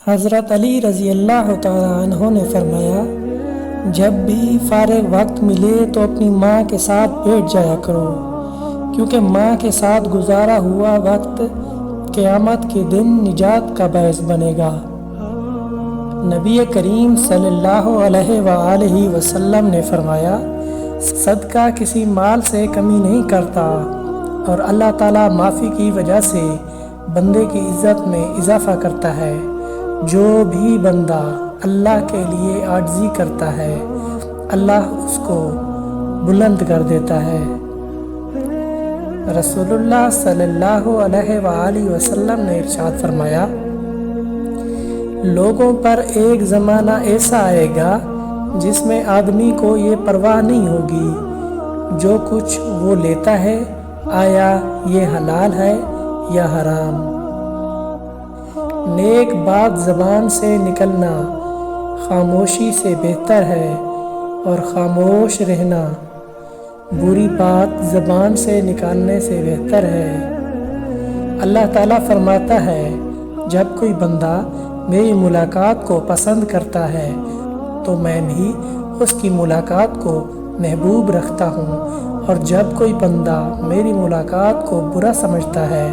حضرت علی رضی اللہ تعالیٰ عنہ نے فرمایا، جب بھی فارغ وقت ملے تو اپنی ماں کے ساتھ بیٹھ جایا کرو، کیونکہ ماں کے ساتھ گزارا ہوا وقت قیامت کے دن نجات کا باعث بنے گا۔ نبی کریم صلی اللہ علیہ وآلہ وسلم نے فرمایا، صدقہ کسی مال سے کمی نہیں کرتا، اور اللہ تعالیٰ معافی کی وجہ سے بندے کی عزت میں اضافہ کرتا ہے۔ جو بھی بندہ اللہ کے لیے عاجزی کرتا ہے، اللہ اس کو بلند کر دیتا ہے۔ رسول اللہ صلی اللہ علیہ وآلہ وسلم نے ارشاد فرمایا، لوگوں پر ایک زمانہ ایسا آئے گا جس میں آدمی کو یہ پرواہ نہیں ہوگی جو کچھ وہ لیتا ہے آیا یہ حلال ہے یا حرام۔ نیک بات زبان سے نکلنا خاموشی سے بہتر ہے، اور خاموش رہنا بری بات زبان سے نکالنے سے بہتر ہے۔ اللہ تعالیٰ فرماتا ہے، جب کوئی بندہ میری ملاقات کو پسند کرتا ہے تو میں بھی اس کی ملاقات کو محبوب رکھتا ہوں، اور جب کوئی بندہ میری ملاقات کو برا سمجھتا ہے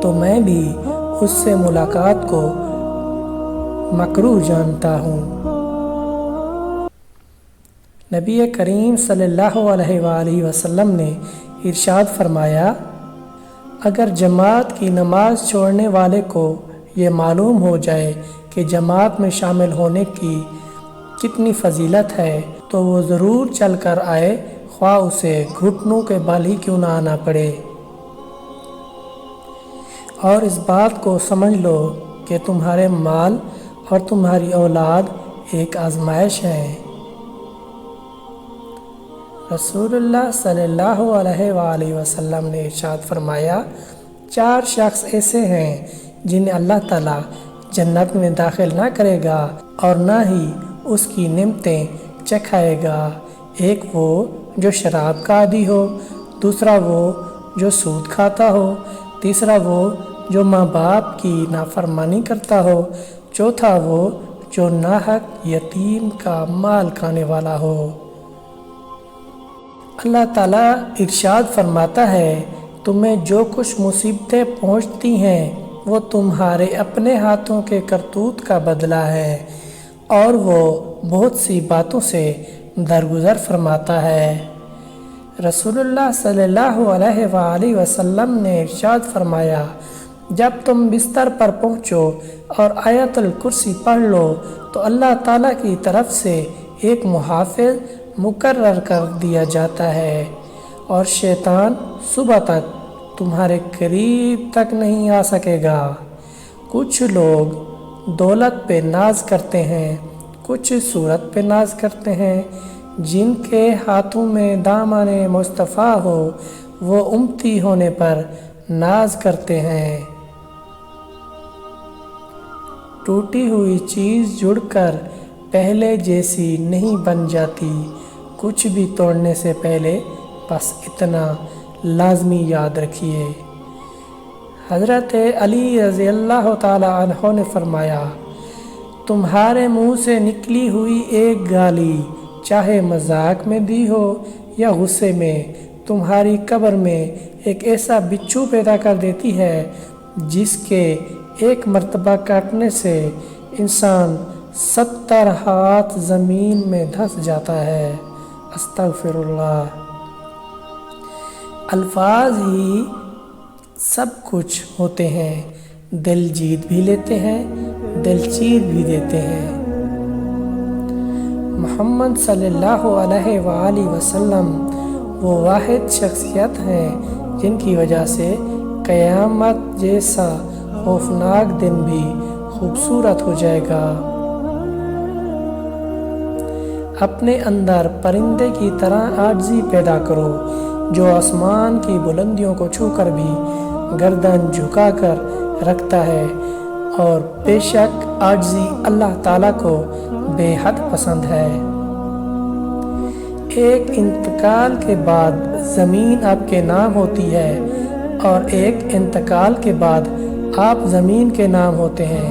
تو میں بھی اس سے ملاقات کو مکروہ جانتا ہوں۔ نبی کریم صلی اللہ علیہ وآلہ وسلم نے ارشاد فرمایا، اگر جماعت کی نماز چھوڑنے والے کو یہ معلوم ہو جائے کہ جماعت میں شامل ہونے کی کتنی فضیلت ہے تو وہ ضرور چل کر آئے، خواہ اسے گھٹنوں کے بل ہی کیوں نہ آنا پڑے۔ اور اس بات کو سمجھ لو کہ تمہارے مال اور تمہاری اولاد ایک آزمائش ہے۔ رسول اللہ صلی اللہ علیہ وآلہ وسلم نے ارشاد فرمایا، 4 شخص ایسے ہیں جنہیں اللہ تعالیٰ جنت میں داخل نہ کرے گا اور نہ ہی اس کی نعمتیں چکھائے گا۔ ایک وہ جو شراب کا عادی ہو، دوسرا وہ جو سود کھاتا ہو، تیسرا وہ جو ماں باپ کی نافرمانی کرتا ہو، چوتھا وہ جو ناحق یتیم کا مال کھانے والا ہو۔ اللہ تعالیٰ ارشاد فرماتا ہے، تمہیں جو کچھ مصیبتیں پہنچتی ہیں وہ تمہارے اپنے ہاتھوں کے کرتوت کا بدلہ ہے، اور وہ بہت سی باتوں سے درگزر فرماتا ہے۔ رسول اللہ صلی اللہ علیہ وآلہ وسلم نے ارشاد فرمایا، جب تم بستر پر پہنچو اور آیت الکرسی پڑھ لو تو اللہ تعالیٰ کی طرف سے ایک محافظ مقرر کر دیا جاتا ہے، اور شیطان صبح تک تمہارے قریب تک نہیں آ سکے گا۔ کچھ لوگ دولت پہ ناز کرتے ہیں، کچھ صورت پہ ناز کرتے ہیں، جن کے ہاتھوں میں دامن مصطفیٰ ہو وہ امتی ہونے پر ناز کرتے ہیں۔ ٹوٹی ہوئی چیز جڑ کر پہلے جیسی نہیں بن جاتی، کچھ بھی توڑنے سے پہلے بس اتنا لازمی یاد رکھیے۔ حضرت علی رضی اللہ تعالیٰ عنہ نے فرمایا، تمہارے منہ سے نکلی ہوئی ایک گالی چاہے مذاق میں دی ہو یا غصے میں، تمہاری قبر میں ایک ایسا بچھو پیدا کر دیتی ہے جس کے ایک مرتبہ کاٹنے سے انسان 70 ہاتھ زمین میں دھس جاتا ہے۔ استغفر اللہ۔ الفاظ ہی سب کچھ ہوتے ہیں، دل جیت بھی لیتے ہیں، دل چیر بھی دیتے ہیں۔ محمد صلی اللہ علیہ وآلہ وسلم وہ واحد شخصیت ہیں جن کی وجہ سے قیامت جیسا خوفناک دن بھی خوبصورت ہو جائے گا۔ اپنے اندر پرندے کی طرح عاجزی پیدا کرو، جو آسمان کی بلندیوں کو چھو کر بھی گردن جھکا کر رکھتا ہے، اور بے شک عاجزی اللہ تعالیٰ کو بے حد پسند ہے۔ ایک انتقال کے بعد زمین آپ کے نام ہوتی ہے، اور ایک انتقال کے بعد آپ زمین کے نام ہوتے ہیں۔